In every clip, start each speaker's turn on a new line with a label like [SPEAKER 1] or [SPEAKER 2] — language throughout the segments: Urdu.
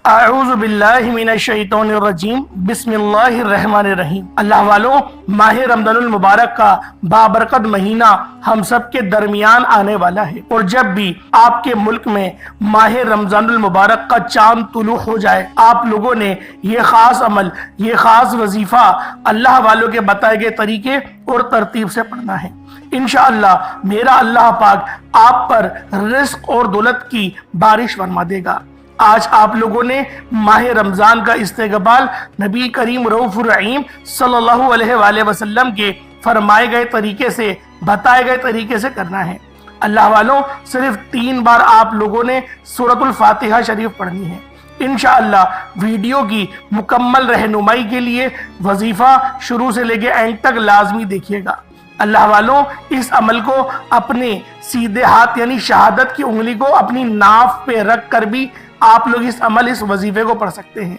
[SPEAKER 1] اعوذ باللہ من الشیطان الرجیم بسم اللہ الرحمن الرحیم۔ اللہ والوں، ماہ رمضان المبارک کا بابرکت مہینہ ہم سب کے درمیان آنے والا ہے، اور جب بھی آپ کے ملک میں ماہ رمضان المبارک کا چاند طلوع ہو جائے، آپ لوگوں نے یہ خاص عمل، یہ خاص وظیفہ اللہ والوں کے بتائے گئے طریقے اور ترتیب سے پڑھنا ہے۔ انشاءاللہ میرا اللہ پاک آپ پر رزق اور دولت کی بارش فرما دے گا۔ آج آپ لوگوں نے ماہ رمضان کا استقبال نبی کریم رؤوف الرحیم صلی اللہ علیہ وآلہ وسلم کے فرمائے گئے طریقے سے، بتائے گئے طریقے سے کرنا ہے۔ اللہ والوں، صرف 3 بار آپ لوگوں نے سورۃ الفاتحہ شریف پڑھنی ہے۔ انشاءاللہ ویڈیو کی مکمل رہنمائی کے لیے وظیفہ شروع سے لے کے اینڈ تک لازمی دیکھیے گا۔ اللہ والوں، اس عمل کو اپنے سیدھے ہاتھ یعنی شہادت کی انگلی کو اپنی ناف پہ رکھ کر بھی آپ لوگ اس وظیفے کو پڑھ سکتے ہیں،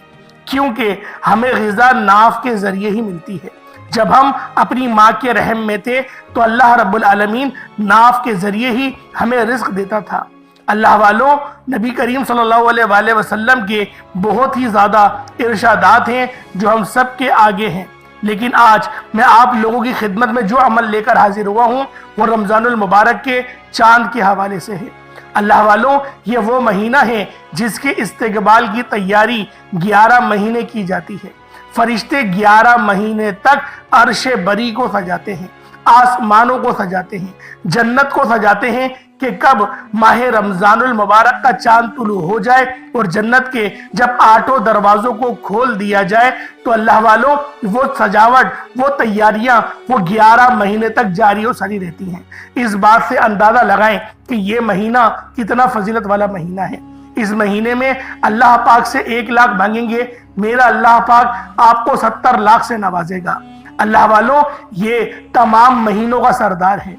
[SPEAKER 1] کیونکہ ہمیں غذا ناف کے ذریعے ہی ملتی ہے۔ جب ہم اپنی ماں کے رحم میں تھے تو اللہ رب العالمین ناف کے ذریعے ہی ہمیں رزق دیتا تھا۔ اللہ والوں، نبی کریم صلی اللہ علیہ وآلہ وسلم کے بہت ہی زیادہ ارشادات ہیں جو ہم سب کے آگے ہیں، لیکن آج میں آپ لوگوں کی خدمت میں جو عمل لے کر حاضر ہوا ہوں وہ رمضان المبارک کے چاند کے حوالے سے ہے۔ اللہ والوں، یہ وہ مہینہ ہے جس کے استقبال کی تیاری 11 مہینے کی جاتی ہے۔ فرشتے 11 مہینے تک عرش بری کو سجاتے ہیں، آسمانوں کو سجاتے ہیں، جنت کو سجاتے ہیں کہ کب ماہ رمضان المبارک کا چاند طلوع ہو جائے اور جنت کے جب 8 دروازوں کو کھول دیا جائے تو اللہ والوں، وہ سجاوٹ، وہ تیاریاں وہ 11 مہینے تک جاری و ساری رہتی ہیں۔ اس بات سے اندازہ لگائیں کہ یہ مہینہ کتنا فضیلت والا مہینہ ہے۔ اس مہینے میں اللہ پاک سے 1 لاکھ مانگیں گے، میرا اللہ پاک آپ کو 70 لاکھ سے نوازے گا۔ اللہ والوں، یہ تمام مہینوں کا سردار ہے۔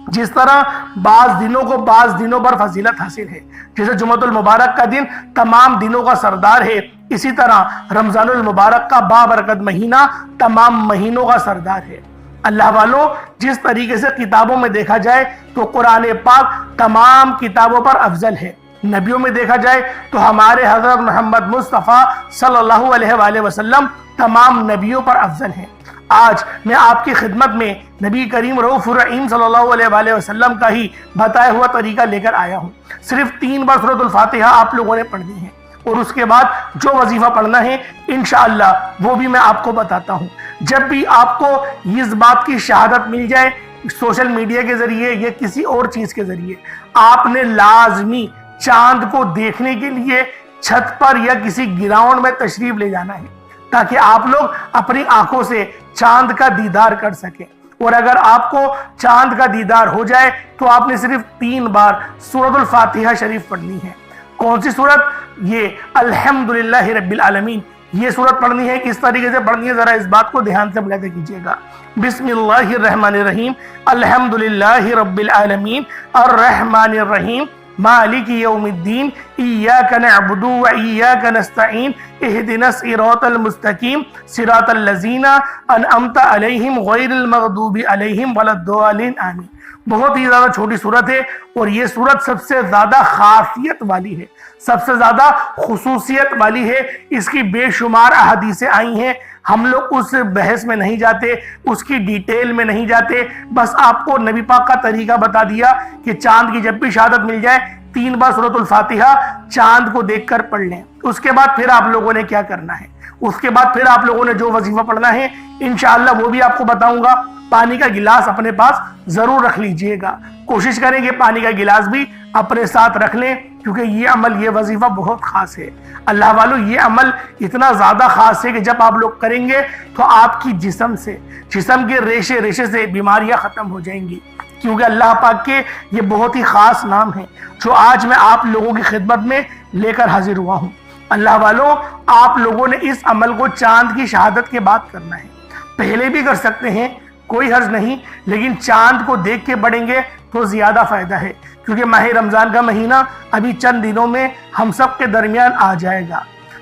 [SPEAKER 1] جس طرح بعض دنوں پر فضیلت حاصل ہے، جیسے جمعۃ المبارک کا دن تمام دنوں کا سردار ہے، اسی طرح رمضان المبارک کا بابرکت مہینہ تمام مہینوں کا سردار ہے۔ اللہ والوں، جس طریقے سے کتابوں میں دیکھا جائے تو قرآن پاک تمام کتابوں پر افضل ہے، نبیوں میں دیکھا جائے تو ہمارے حضرت محمد مصطفیٰ صلی اللہ علیہ وآلہ وسلم تمام نبیوں پر افضل ہیں۔ آج میں آپ کی خدمت میں نبی کریم رؤوف الرحیم صلی اللہ علیہ وآلہ وسلم کا ہی بتایا ہوا طریقہ لے کر آیا ہوں۔ صرف 3 بار سورۃ الفاتحہ آپ لوگوں نے پڑھنی ہے، اور اس کے بعد جو وظیفہ پڑھنا ہے انشاءاللہ وہ بھی میں آپ کو بتاتا ہوں۔ جب بھی آپ کو اس بات کی شہادت مل جائے سوشل میڈیا کے ذریعے یا کسی اور چیز کے ذریعے، آپ نے لازمی چاند کو دیکھنے کے لیے چھت پر یا کسی گراؤنڈ میں تشریف لے جانا ہے، تاکہ آپ لوگ اپنی آنکھوں سے چاند کا دیدار کر سکیں۔ اور اگر آپ کو چاند کا دیدار ہو جائے تو آپ نے صرف 3 بار سورۃ الفاتحہ شریف پڑھنی ہے۔ کون سی سورت؟ یہ الحمدللہ رب العالمین، یہ سورت پڑھنی ہے۔ کس طریقے سے پڑھنی ہے ذرا اس بات کو دھیان سے ملاحظہ کیجیے گا۔ بسم اللہ الرحمن الرحیم، الحمدللہ رب العالمین، الرحمن الرحیم، مالک یوم الدین، ایاک نعبد و ایاک نستعین، اہدنا الصراط المستقیم، صراط الذین انعمت علیہم غیر المغضوب علیہم ولا الضالین، آمین۔ بہت ہی زیادہ چھوٹی سورت ہے، اور یہ سورت سب سے زیادہ خاصیت والی ہے، سب سے زیادہ خصوصیت والی ہے۔ اس کی بے شمار احادیثیں آئی ہیں، ہم لوگ اس بحث میں نہیں جاتے، اس کی ڈیٹیل میں نہیں جاتے، بس آپ کو نبی پاک کا طریقہ بتا دیا کہ چاند کی جب بھی شہادت مل جائے 3 بار سورۃ الفاتحہ چاند کو دیکھ کر پڑھ لیں۔ اس کے بعد پھر آپ لوگوں نے کیا کرنا ہے، اس کے بعد پھر آپ لوگوں نے جو وظیفہ پڑھنا ہے انشاءاللہ وہ بھی آپ کو بتاؤں گا۔ پانی کا گلاس اپنے پاس ضرور رکھ لیجئے گا، کوشش کریں کہ پانی کا گلاس بھی اپنے ساتھ رکھ لیں، کیونکہ یہ عمل، یہ وظیفہ بہت خاص ہے۔ اللہ والوں، یہ عمل اتنا زیادہ خاص ہے کہ جب آپ لوگ کریں گے تو آپ کی جسم کے ریشے ریشے سے بیماریاں ختم ہو جائیں گی، کیونکہ اللہ پاک کے یہ بہت ہی خاص نام ہیں جو آج میں آپ لوگوں کی خدمت میں لے کر حاضر ہوا ہوں۔ اللہ والوں، آپ لوگوں نے اس عمل کو چاند کی شہادت کے بعد کرنا ہے۔ پہلے بھی کر سکتے ہیں، کوئی حرج نہیں، لیکن چاند کو دیکھ کے پڑھیں گے تو زیادہ فائدہ ہے، کیونکہ ماہ رمضان کا مہینہ ابھی چند دنوں میں ہم سب کے درمیان آ جائے گا۔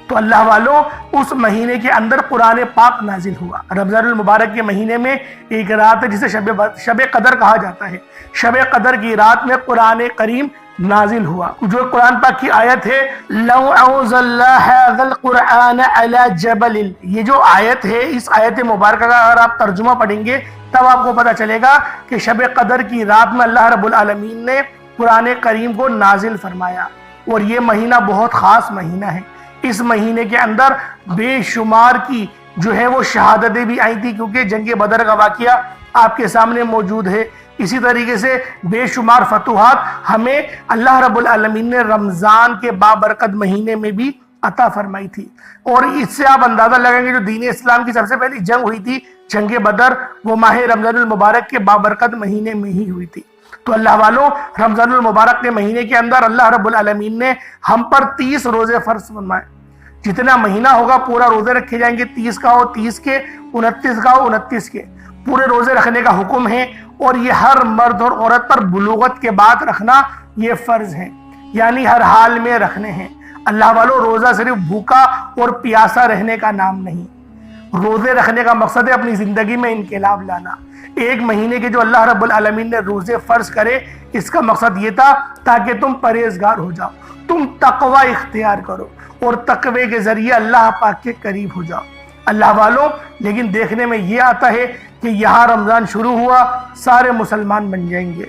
[SPEAKER 1] تو اللہ والوں، اس مہینے کے اندر قرآن پاک نازل ہوا۔ رمضان المبارک کے مہینے میں ایک رات ہے جسے شب قدر کہا جاتا ہے۔ شب قدر کی رات میں قرآن کریم نازل ہوا۔ جو قرآن پاک کی آیت ہے لو انزلنا هذا القرآن على جبل، یہ جو آیت ہے اس آیت مبارکہ کا اگر آپ ترجمہ پڑھیں گے تب آپ کو پتہ چلے گا کہ شب قدر کی رات میں اللہ رب العالمین نے قرآن کریم کو نازل فرمایا، اور یہ مہینہ بہت خاص مہینہ ہے۔ اس مہینے کے اندر بے شمار کی جو ہے وہ شہادتیں بھی آئی تھی، کیونکہ جنگ بدر کا واقعہ آپ کے سامنے موجود ہے۔ اسی طریقے سے بے شمار فتوحات ہمیں اللہ رب العالمین نے رمضان کے بابرکت مہینے میں بھی عطا فرمائی تھی، اور اس سے آپ اندازہ لگائیں گے جو دین اسلام کی سب سے پہلی جنگ ہوئی تھی جنگ بدر، وہ ماہ رمضان المبارک کے بابرکت مہینے میں ہی ہوئی تھی۔ تو اللہ والوں، رمضان المبارک کے مہینے کے اندر اللہ رب العالمین نے ہم پر 30 روزے فرض فرمائے۔ جتنا مہینہ ہوگا پورا روزے رکھے جائیں گے، 30 کا ہو 30 کے، 29 کا ہو 29 کے، پورے روزے رکھنے کا حکم ہے، اور یہ ہر مرد اور عورت پر بلوغت کے بعد رکھنا یہ فرض ہے، یعنی ہر حال میں رکھنے ہیں۔ اللہ والوں، روزہ صرف بھوکا اور پیاسا رہنے کا نام نہیں، روزے رکھنے کا مقصد ہے اپنی زندگی میں انقلاب لانا۔ ایک مہینے کے جو اللہ رب العالمین نے روزے فرض کرے، اس کا مقصد یہ تھا تاکہ تم پرہیزگار ہو جاؤ، تم تقوی اختیار کرو، اور تقوی کے ذریعے اللہ پاک کے قریب ہو جاؤ۔ اللہ والوں، لیکن دیکھنے میں یہ آتا ہے کہ یہاں رمضان شروع ہوا سارے مسلمان بن جائیں گے،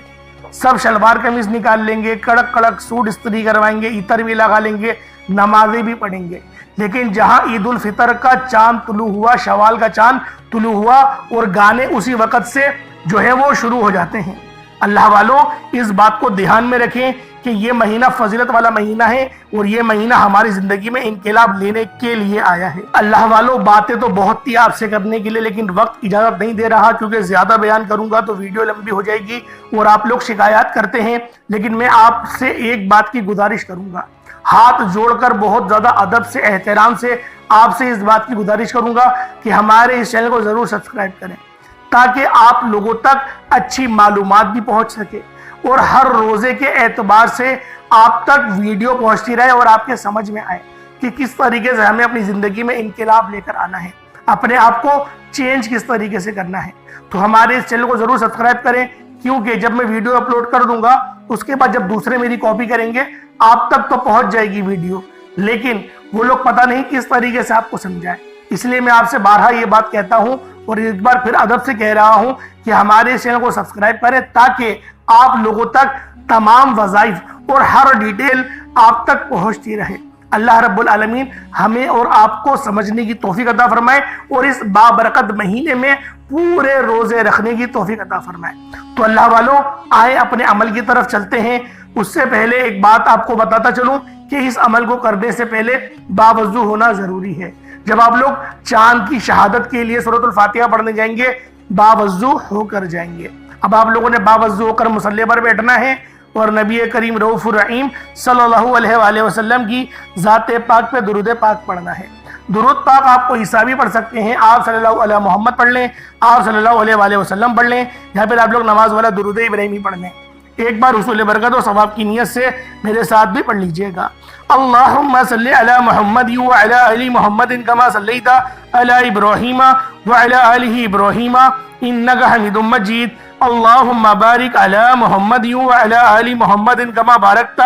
[SPEAKER 1] سب شلوار قمیض نکال لیں گے، کڑک کڑک سوٹ استری کروائیں گے، عطر بھی لگا لیں گے، نمازیں بھی پڑھیں گے، لیکن جہاں عید الفطر کا چاند طلوع ہوا، شوال کا چاند طلوع ہوا، اور گانے اسی وقت سے جو ہے وہ شروع ہو جاتے ہیں۔ اللہ والوں، اس بات کو دھیان میں رکھیں کہ یہ مہینہ فضیلت والا مہینہ ہے، اور یہ مہینہ ہماری زندگی میں انقلاب لینے کے لیے آیا ہے۔ اللہ والوں، باتیں تو بہت تھی آپ سے کرنے کے لیے، لیکن وقت اجازت نہیں دے رہا، کیونکہ زیادہ بیان کروں گا تو ویڈیو لمبی ہو جائے گی اور آپ لوگ شکایات کرتے ہیں۔ لیکن میں آپ سے ایک بات کی گزارش کروں گا، ہاتھ جوڑ کر بہت زیادہ ادب سے، احترام سے آپ سے اس بات کی گزارش کروں گا کہ ہمارے اس چینل کو ضرور سبسکرائب کریں، تاکہ آپ لوگوں تک اچھی معلومات بھی پہنچ سکے، اور ہر روزے کے اعتبار سے آپ تک ویڈیو پہنچتی رہے اور آپ کے سمجھ میں آئے کہ کس طریقے سے ہمیں اپنی زندگی میں انقلاب لے کر آنا ہے، اپنے آپ کو چینج کس طریقے سے کرنا ہے۔ تو ہمارے اس چینل کو ضرور سبسکرائب کریں، کیونکہ جب میں ویڈیو اپلوڈ کر دوں گا اس کے بعد جب دوسرے میری کاپی کریں گے آپ تک تو پہنچ جائے گی ویڈیو، لیکن وہ لوگ پتہ نہیں کس طریقے سے آپ کو سمجھائیں۔ اس لیے میں آپ سے بارہا یہ بات کہتا ہوں، اور ایک بار پھر ادب سے کہہ رہا ہوں کہ ہمارے چینل کو سبسکرائب کریں، تاکہ آپ لوگوں تک تمام وظائف اور ہر ڈیٹیل آپ تک پہنچتی رہے۔ اللہ رب العالمین ہمیں اور آپ کو سمجھنے کی توفیق عطا فرمائے، اور اس بابرکت مہینے میں پورے روزے رکھنے کی توفیق عطا فرمائے۔ تو اللہ والوں، آئے اپنے عمل کی طرف چلتے ہیں۔ اس سے پہلے ایک بات آپ کو بتاتا چلوں کہ اس عمل کو کرنے سے پہلے باوضو ہونا ضروری ہے۔ جب آپ لوگ چاند کی شہادت کے لیے سورۃ الفاتحہ پڑھنے جائیں گے، باوضو ہو کر جائیں گے۔ اب آپ لوگوں نے باوضو ہو کر مصلی پر بیٹھنا ہے، اور نبی کریم رؤوف الرحیم صلی اللہ علیہ وآلہ وسلم کی ذات پاک پہ درود پاک پڑھنا ہے۔ درود پاک آپ کو عیسیٰ بھی پڑھ سکتے ہیں، آپ صلی اللہ علیہ محمد پڑھ لیں، آپ صلی اللہ علیہ وآلہ وسلم پڑھ لیں، یا پھر آپ لوگ نماز والا درود ابراہیمی پڑھ لیں۔ ایک بار حصول برکت و ثواب کی نیت سے میرے ساتھ بھی پڑھ لیجئے گا۔ اللہم صلی علی محمد وعلی آل محمد کما صلیت علی ابراہیم وعلی آل ابراہیم انک حمید مجید۔ اللہم بارک علی محمد وعلی آل محمد کما بارکت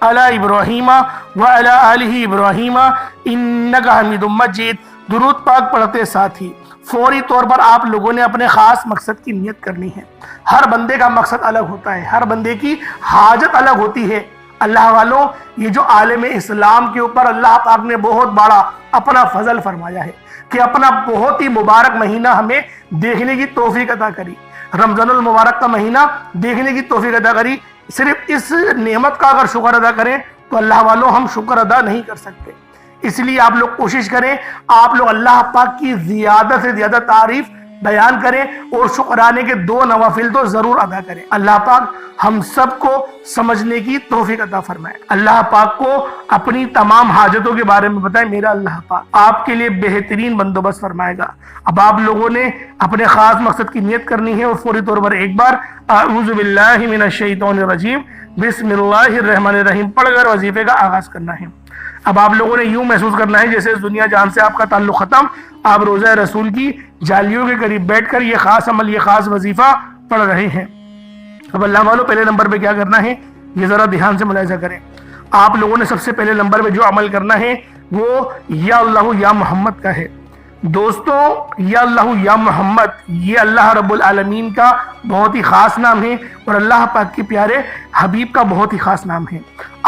[SPEAKER 1] علی ابراہیم وعلی آل ابراہیم انک حمید مجید۔ درود پاک پڑھتے ساتھ ہی فوری طور پر آپ لوگوں نے اپنے خاص مقصد کی نیت کرنی ہے۔ ہر بندے کا مقصد الگ ہوتا ہے، ہر بندے کی حاجت الگ ہوتی ہے۔ اللہ والوں، یہ جو عالم اسلام کے اوپر اللہ پاک نے بہت بڑا اپنا فضل فرمایا ہے کہ اپنا بہت ہی مبارک مہینہ ہمیں دیکھنے کی توفیق عطا کری، رمضان المبارک کا مہینہ دیکھنے کی توفیق عطا کری۔ صرف اس نعمت کا اگر شکر ادا کریں تو اللہ والوں ہم شکر ادا نہیں کر سکتے۔ اس لیے آپ لوگ کوشش کریں، آپ لوگ اللہ پاک کی زیادہ سے زیادہ تعریف بیان کریں، اور شکرانے کے 2 نوافل تو ضرور ادا کریں۔ اللہ پاک ہم سب کو سمجھنے کی توفیق عطا فرمائے۔ اللہ پاک کو اپنی تمام حاجتوں کے بارے میں بتائیں، میرا اللہ پاک آپ کے لیے بہترین بندوبست فرمائے گا۔ اب آپ لوگوں نے اپنے خاص مقصد کی نیت کرنی ہے، اور فوری طور پر ایک بار اعوذ باللہ من الشیطان الرجیم بسم اللہ الرحمن الرحیم پڑھ کر وظیفے کا آغاز کرنا ہے۔ اب آپ لوگوں نے یوں محسوس کرنا ہے جیسے اس دنیا جان سے آپ کا تعلق ختم، آپ روزہ رسول کی جالیوں کے قریب بیٹھ کر یہ خاص عمل، یہ خاص وظیفہ پڑھ رہے ہیں۔ اب اللہ والوں، پہلے نمبر پہ کیا کرنا ہے یہ ذرا دھیان سے ملاحظہ کریں. آپ لوگوں نے سب سے پہلے نمبر پہ جو عمل کرنا ہے وہ یا اللہ یا محمد کا ہے. دوستو یا اللہ یا محمد یہ اللہ رب العالمین کا بہت ہی خاص نام ہے اور اللہ پاک کے پیارے حبیب کا بہت ہی خاص نام ہے.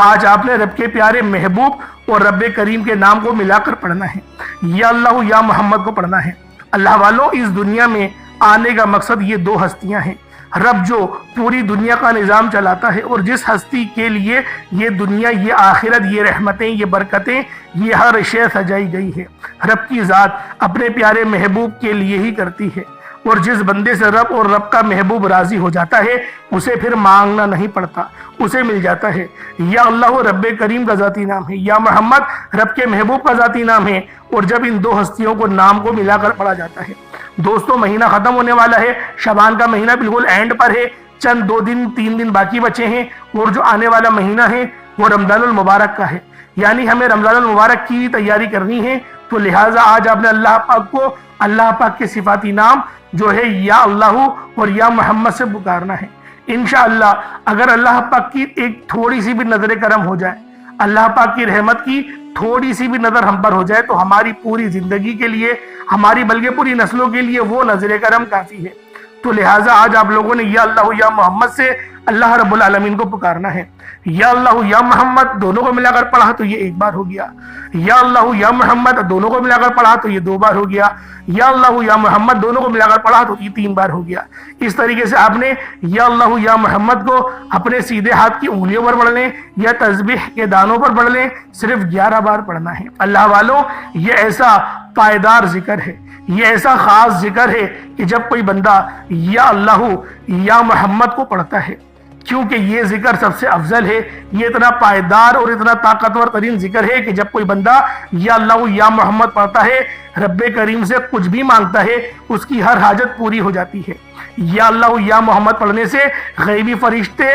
[SPEAKER 1] آج آپ نے رب کے پیارے محبوب اور رب کریم کے نام کو ملا کر پڑھنا ہے. یا اللہ یا محمد کو پڑھنا ہے. اللہ والوں اس دنیا میں آنے کا مقصد یہ دو ہستیاں ہیں. رب جو پوری دنیا کا نظام چلاتا ہے اور جس ہستی کے لیے یہ دنیا، یہ آخرت، یہ رحمتیں، یہ برکتیں، یہ ہر شے سجائی گئی ہے، رب کی ذات اپنے پیارے محبوب کے لیے ہی کرتی ہے. اور جس بندے سے رب اور رب کا محبوب راضی ہو جاتا ہے اسے پھر مانگنا نہیں پڑتا، اسے مل جاتا ہے. یا اللہ رب کریم کا ذاتی نام ہے، یا محمد رب کے محبوب کا ذاتی نام ہے. اور جب ان دو ہستیوں کو نام کو ملا کر پڑھا جاتا ہے. دوستو مہینہ ختم ہونے والا ہے، شعبان کا مہینہ بالکل اینڈ پر ہے، چند 2 دن 3 دن باقی بچے ہیں. اور جو آنے والا مہینہ ہے وہ رمضان المبارک کا ہے، یعنی ہمیں رمضان المبارک کی تیاری کرنی ہے. تو لہٰذا آج آپ نے اللہ پاک کو اللہ پاک کے صفاتی نام جو ہے یا اللہ اور یا محمد سے پکارنا ہے. انشاءاللہ اگر اللہ پاک کی ایک تھوڑی سی بھی نظر کرم ہو جائے، اللہ پاک کی رحمت کی تھوڑی سی بھی نظر ہم پر ہو جائے تو ہماری پوری زندگی کے لیے، ہماری بلکہ پوری نسلوں کے لیے وہ نظر کرم کافی ہے. تو لہٰذا آج آپ لوگوں نے یا اللہ یا محمد سے اللہ رب العالمین کو پکارنا ہے. یا اللہ یا محمد دونوں کو ملا کر پڑھا تو یہ 1 بار ہو گیا. یا اللہ یا محمد دونوں کو ملا کر پڑھا تو یہ 2 بار ہو گیا. یا اللہ یا محمد دونوں کو ملا کر پڑھا تو یہ 3 بار ہو گیا. اس طریقے سے آپ نے یا اللہ یا محمد کو اپنے سیدھے ہاتھ کی انگلیوں پر پڑھ لیں یا تسبیح کے دانوں پر پڑھ لیں، صرف 11 بار پڑھنا ہے. اللہ والوں یہ ایسا پائیدار ذکر ہے، یہ ایسا خاص ذکر ہے کہ جب کوئی بندہ یا اللہ یا محمد کو پڑھتا ہے، کیونکہ یہ ذکر سب سے افضل ہے، یہ اتنا پائیدار اور اتنا طاقتور ترین ذکر ہے کہ جب کوئی بندہ یا اللہ یا محمد پڑھتا ہے، رب کریم سے کچھ بھی مانگتا ہے اس کی ہر حاجت پوری ہو جاتی ہے. یا اللہ یا محمد پڑھنے سے غیبی فرشتے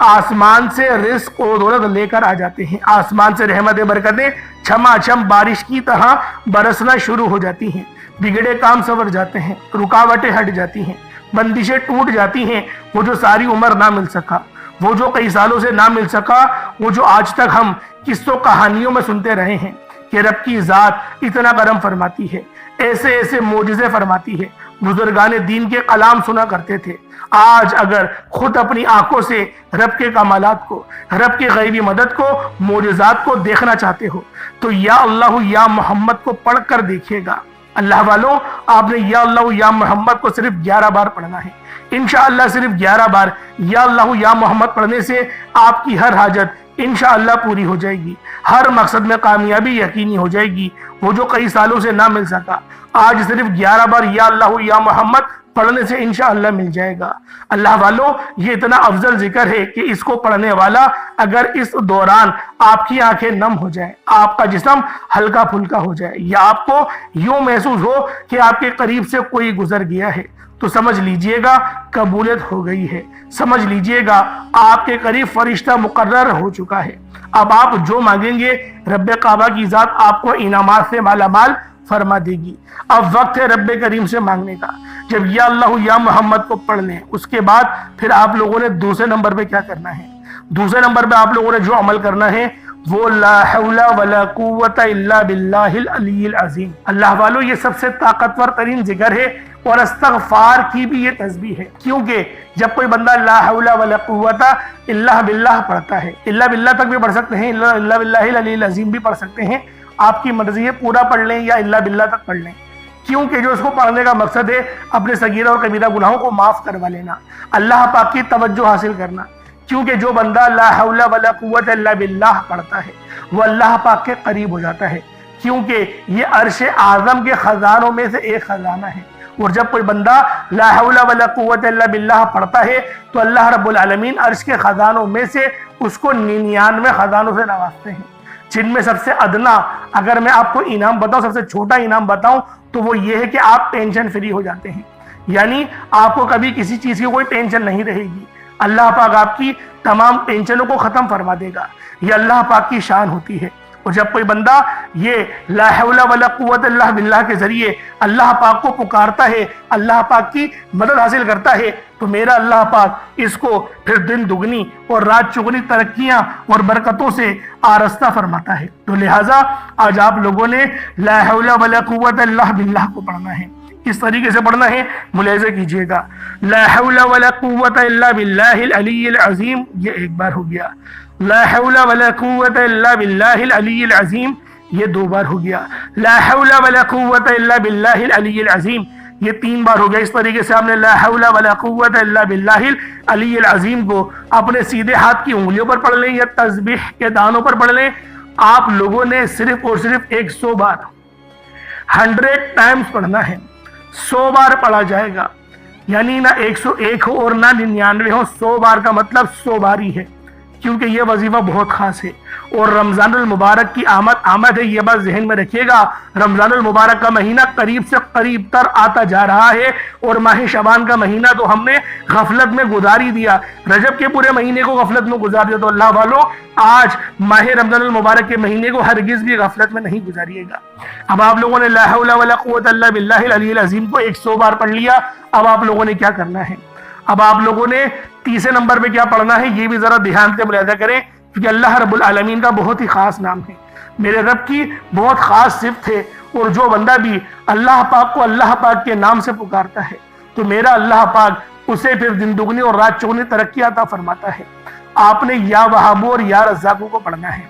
[SPEAKER 1] آسمان سے رزق و دولت لے کر آ جاتے ہیں، آسمان سے رحمت برکتیں چھما چھم بارش کی طرح برسنا شروع ہو جاتی ہیں. بگڑے کام سنور جاتے ہیں، رکاوٹیں ہٹ جاتی ہیں، بندشیں ٹوٹ جاتی ہیں. وہ جو ساری عمر نہ مل سکا، وہ جو کئی سالوں سے نہ مل سکا، وہ جو آج تک ہم قصوں کہانیوں میں سنتے رہے ہیں کہ رب کی ذات اتنا کرم فرماتی ہے، ایسے ایسے معجزے فرماتی ہے. بزرگان دین کے کلام سنا کرتے تھے. آج اگر خود اپنی آنکھوں سے رب کے کمالات کو، رب کی غیبی مدد کو، معجزات کو دیکھنا چاہتے ہو تو یا اللہ یا محمد کو پڑھ کر دیکھیے گا. اللہ والوں آپ نے یا اللہ یا محمد کو صرف 11 بار پڑھنا ہے. انشاءاللہ صرف 11 بار یا اللہ یا محمد پڑھنے سے آپ کی ہر حاجت انشاءاللہ پوری ہو جائے گی، ہر مقصد میں کامیابی یقینی ہو جائے گی. وہ جو کئی سالوں سے نہ مل سکا آج صرف 11 بار یا اللہ یا محمد پڑھنے سے انشاءاللہ مل جائے گا. اللہ والوں یہ اتنا افضل ذکر ہے کہ اس کو پڑھنے والا اگر اس دوران آپ کی آنکھیں نم ہو جائیں، آپ کا جسم ہلکا پھلکا ہو جائے یا آپ کو یوں محسوس ہو کہ آپ کے قریب سے کوئی گزر گیا ہے تو سمجھ لیجئے گا قبولیت ہو گئی ہے، سمجھ لیجئے گا آپ کے قریب فرشتہ مقرر ہو چکا ہے. اب آپ جو مانگیں گے رب کعبہ کی ذات آپ کو انعامات سے مالا مال فرما دے گی. اب وقت ہے رب کریم سے مانگنے کا. جب یا اللہ یا محمد کو پڑھ لیں اس کے بعد پھر آپ لوگوں نے دوسرے نمبر پہ کیا کرنا ہے؟ دوسرے نمبر پہ آپ لوگوں نے جو عمل کرنا ہے وہ لا حول ولا قوت الا باللہ العلی العظیم. اللہ والوں یہ سب سے طاقتور ترین ذکر ہے اور استغفار کی بھی یہ تسبیح ہے، کیونکہ جب کوئی بندہ لا حول ولا قوت الا باللہ پڑھتا ہے، الا باللہ تک بھی پڑھ سکتے ہیں، الا باللہ العلی العظیم بھی پڑھ سکتے ہیں، آپ کی مرضی ہے پورا پڑھ لیں یا الا باللہ تک پڑھ لیں، کیونکہ جو اس کو پڑھنے کا مقصد ہے اپنے صغیرہ اور کبیرہ گناہوں کو معاف کروا لینا، اللہ پاک کی توجہ حاصل کرنا. کیونکہ جو بندہ لا حول ولا قوت الا باللہ پڑھتا ہے وہ اللہ پاک کے قریب ہو جاتا ہے، کیونکہ یہ عرش اعظم کے خزانوں میں سے ایک خزانہ ہے. اور جب کوئی بندہ لا حول ولا قوت الا باللہ پڑھتا ہے تو اللہ رب العالمین عرش کے خزانوں میں سے اس کو 99 خزانوں سے نوازتے ہیں، جن میں سب سے ادنا اگر میں آپ کو انعام بتاؤں، سب سے چھوٹا انعام بتاؤں تو وہ یہ ہے کہ آپ ٹینشن فری ہو جاتے ہیں. یعنی آپ کو کبھی کسی چیز کی کوئی ٹینشن نہیں رہے گی، اللہ پاک آپ کی تمام ٹینشنوں کو ختم فرما دے گا. یہ اللہ پاک کی شان ہوتی ہے. اور جب کوئی بندہ یہ لا حول ولا قوت الا باللہ کے ذریعے اللہ پاک کو پکارتا ہے، اللہ پاک کی مدد حاصل کرتا ہے، تو میرا اللہ پاک اس کو پھر دن دگنی اور رات چگنی ترقیاں اور برکتوں سے آراستہ فرماتا ہے۔ تو لہٰذا آج آپ لوگوں نے لا حول ولا قوت الا باللہ کو پڑھنا ہے۔ کس طریقے سے پڑھنا ہے ملاحظہ کیجئے گا۔ لا حول ولا قوت الا باللہ العلی العظیم، یہ ایک بار ہو گیا۔ لا حول ولا قوت الا باللہ العلی العظیم، یہ دو بار ہو گیا۔ لا حول ولا قوت الا باللہ العلی العظیم، یہ تین بار ہو گیا۔ اس طریقے سے آپ نے لا حول ولا قوت الا باللہ العلی العظیم کو اپنے سیدھے ہاتھ کی انگلیوں پر پڑھ لیں یا تسبیح کے دانوں پر پڑھ لیں۔ آپ لوگوں نے صرف اور صرف 100 بار 100 ٹائمز پڑھنا ہے۔ 100 بار پڑھا جائے گا، یعنی نہ 101 ہو اور نہ 99 ہو، 100 بار کا مطلب 100 بار ہی ہے، کیونکہ یہ وظیفہ بہت خاص ہے اور رمضان المبارک کی آمد ہے، یہ بات ذہن میں رکھیے گا۔ رمضان المبارک کا مہینہ قریب سے قریب تر آتا جا رہا ہے اور ماہ شعبان کا مہینہ تو ہم نے غفلت میں گزار ہی دیا، رجب کے پورے مہینے کو غفلت میں گزار دیا۔ تو اللہ والو آج ماہ رمضان المبارک کے مہینے کو ہرگز بھی غفلت میں نہیں گزاریے گا۔ اب آپ لوگوں نے لا حول ولا قوت الا باللہ العلی العظیم کو 100 بار پڑھ لیا۔ اب آپ لوگوں نے کیا کرنا ہے؟ اب آپ لوگوں نے تیسرے نمبر پہ کیا پڑھنا ہے یہ بھی ذرا دھیان سے ملاحظہ کریں، کیونکہ اللہ رب العالمین کا بہت ہی خاص نام ہے، میرے رب کی بہت خاص صفت ہے، اور جو بندہ بھی اللہ پاک کو اللہ پاک کے نام سے پکارتا ہے تو میرا اللہ پاک اسے پھر دن دگنی اور رات چگنی ترقی عطا فرماتا ہے۔ آپ نے یا وہابو اور یا رزاقو کو پڑھنا ہے۔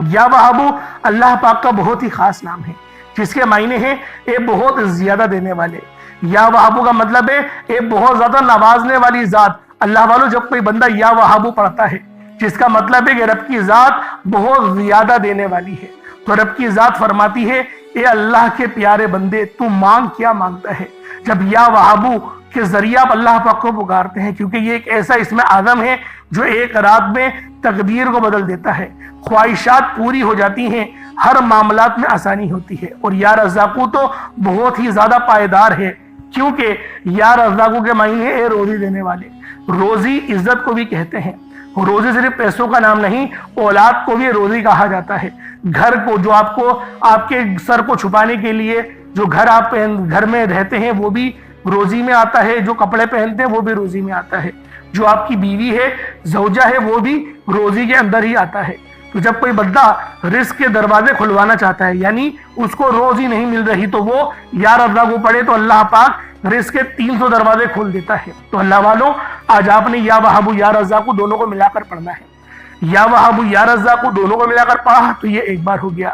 [SPEAKER 1] یا وہابو اللہ پاک کا بہت ہی خاص نام ہے، جس کے معنی ہیں اے بہت زیادہ دینے والے۔ یا وہابو کا مطلب ہے اے بہت زیادہ نوازنے والی ذات۔ اللہ والو جب کوئی بندہ یا وہابو پڑھتا ہے جس کا مطلب ہے کہ رب کی ذات بہت زیادہ دینے والی ہے، تو رب کی ذات فرماتی ہے اے اللہ کے پیارے بندے تو مانگ کیا مانگتا ہے۔ جب یا وہابو کے ذریعہ آپ اللہ پاک کو پکارتے ہیں، کیونکہ یہ ایک ایسا اسم اعظم ہے جو ایک رات میں تقدیر کو بدل دیتا ہے، خواہشات پوری ہو جاتی ہیں، ہر معاملات میں آسانی ہوتی ہے۔ اور یا رزاقو تو بہت ہی زیادہ پائیدار ہے، کیونکہ یا رزاقو کے معنی ہے اے روزی دینے والے۔ روزی عزت کو بھی کہتے ہیں، روزی صرف پیسوں کا نام نہیں، اولاد کو بھی روزی کہا جاتا ہے۔ گھر کو جو آپ کے سر کو چھپانے کے لیے جو گھر میں رہتے ہیں وہ بھی روزی میں آتا ہے، جو کپڑے پہنتے ہیں وہ بھی روزی میں آتا ہے، جو آپ کی بیوی ہے زوجہ ہے وہ بھی روزی کے اندر ہی آتا ہے۔ تو جب کوئی بندہ رزق کے دروازے کھلوانا چاہتا ہے، یعنی اس کو روزی نہیں مل رہی، تو وہ یا رزاقو پڑھے تو اللہ پاک رزق کے 300 دروازے کھول دیتا ہے۔ تو اللہ والوں آج آپ نے یا وہابو یا رزاقو دونوں کو ملا کر پڑھنا ہے۔ یا وہابو یا رزاقو دونوں کو ملا کر پڑھا تو یہ ایک بار ہو گیا۔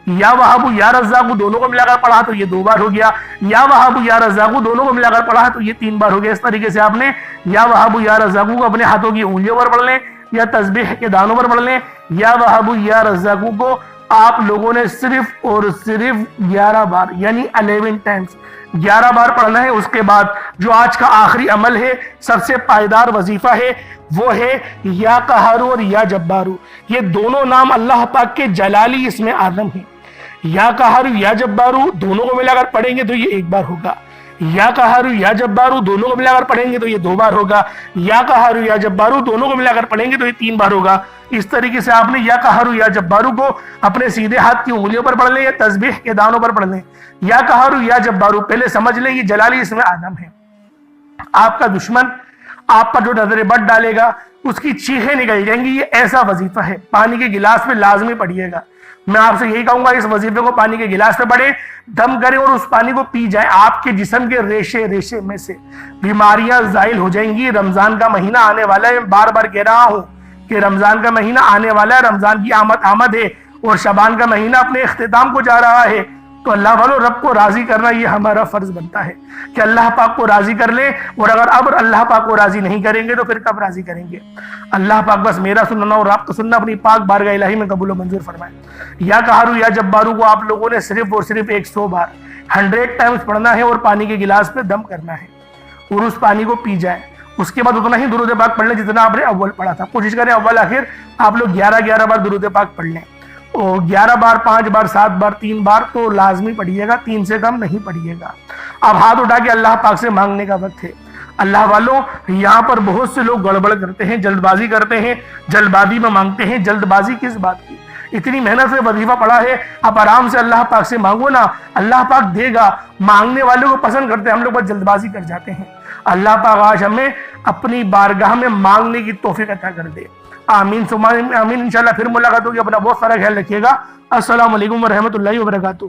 [SPEAKER 1] یا وہابو یا رزاقو دونوں کو ملا کر پڑھا تو یہ 2 بار ہو گیا۔ یا وہابو یا رزاقو دونوں کو ملا کر پڑھا تو یہ 3 بار ہو گیا۔ اس طریقے سے آپ نے یا وہابو یا رزاقو کو اپنے ہاتھوں کی انگلیوں پر پڑھ لیں یا تسبیح کے دانوں پر پڑھ لیں۔ یا وہابو یا رزاقو کو آپ لوگوں نے صرف اور صرف 11 بار یعنی 11 ٹائمز 11 بار پڑھنا ہے۔ اس کے بعد جو آج کا آخری عمل ہے، سب سے پائیدار وظیفہ ہے، وہ ہے یا قہارو اور یا جبارو۔ یہ دونوں نام اللہ پاک کے جلالی اسم اعظم ہیں۔ یا قہارو یا جبارو دونوں کو ملا کر پڑھیں گے تو یہ 1 بار ہوگا۔ یا قہارو یا جبارو دونوں کو ملا کر پڑھیں گے تو یہ 2 بار ہوگا۔ یا قہارو یا جبارو دونوں کو ملا کر پڑھیں گے تو یہ 3 بار ہوگا۔ اس طریقے سے آپ نے یا قہارو یا جبارو کو اپنے سیدھے ہاتھ کی انگلیوں پر پڑھ لیں یا تسبیح کے دانوں پر پڑھ لیں۔ یا قہارو یا جبارو پہلے سمجھ لیں یہ جلالی اسم اعظم ہے۔ آپ کا دشمن آپ پر جو نظر بد ڈالے گا اس کی چیخیں نکل جائیں گی۔ یہ ایسا وظیفہ ہے، پانی کے گلاس پہ لازمی پڑھیے گا۔ میں آپ سے یہی کہوں گا اس وظیفے کو پانی کے گلاس پہ پڑھیں، دم کریں اور اس پانی کو پی جائیں۔ آپ کے جسم کے ریشے ریشے میں سے بیماریاں زائل ہو جائیں گی۔ رمضان کا مہینہ آنے والا ہے، بار بار کہہ رہا ہوں کہ رمضان کا مہینہ آنے والا ہے، رمضان کی آمد ہے اور شعبان کا مہینہ اپنے اختتام کو جا رہا ہے۔ تو اللہ والو رب کو راضی کرنا یہ ہمارا فرض بنتا ہے کہ اللہ پاک کو راضی کر لیں، اور اگر اب اللہ پاک کو راضی نہیں کریں گے تو پھر کب راضی کریں گے؟ اللہ پاک بس میرا سننا اور آپ کا سننا اپنی پاک بارگاہ الہی میں قبول و منظور فرمائے۔ یا قہارو یا جبارو کو آپ لوگوں نے صرف اور صرف 100 بار 100 ٹائمز پڑھنا ہے اور پانی کے گلاس پہ دم کرنا ہے اور اس پانی کو پی جائیں۔ اس کے بعد اتنا ہی درود پاک پڑھ لیں جتنا آپ نے اول پڑھا تھا۔ کوشش کریں اول آخر آپ لوگ 11 بار درود پاک پڑھ لیں، اور 11 بار 5 بار 7 بار 3 بار تو لازمی پڑھیے گا، 3 سے کم نہیں پڑھیے گا۔ اب ہاتھ اٹھا کے اللہ پاک سے مانگنے کا وقت ہے۔ اللہ والوں یہاں پر بہت سے لوگ گڑبڑ کرتے ہیں، جلد بازی کرتے ہیں، جلد بازی میں مانگتے ہیں۔ جلد بازی کس بات کی؟ اتنی محنت سے وظیفہ پڑھا ہے، آپ آرام سے اللہ پاک سے مانگو نا، اللہ پاک دے گا۔ مانگنے والوں کو پسند کرتے ہیں، ہم لوگ بہت جلد بازی کر جاتے ہیں۔ اللہ پاک آج ہمیں اپنی بارگاہ میں مانگنے کی توفیق عطا کر دے۔ آمین ثم آمین۔ انشاءاللہ پھر ملاقات ہوگی، اپنا بہت سارا خیال رکھیے گا۔ السلام علیکم ورحمۃ اللہ وبرکاتہ۔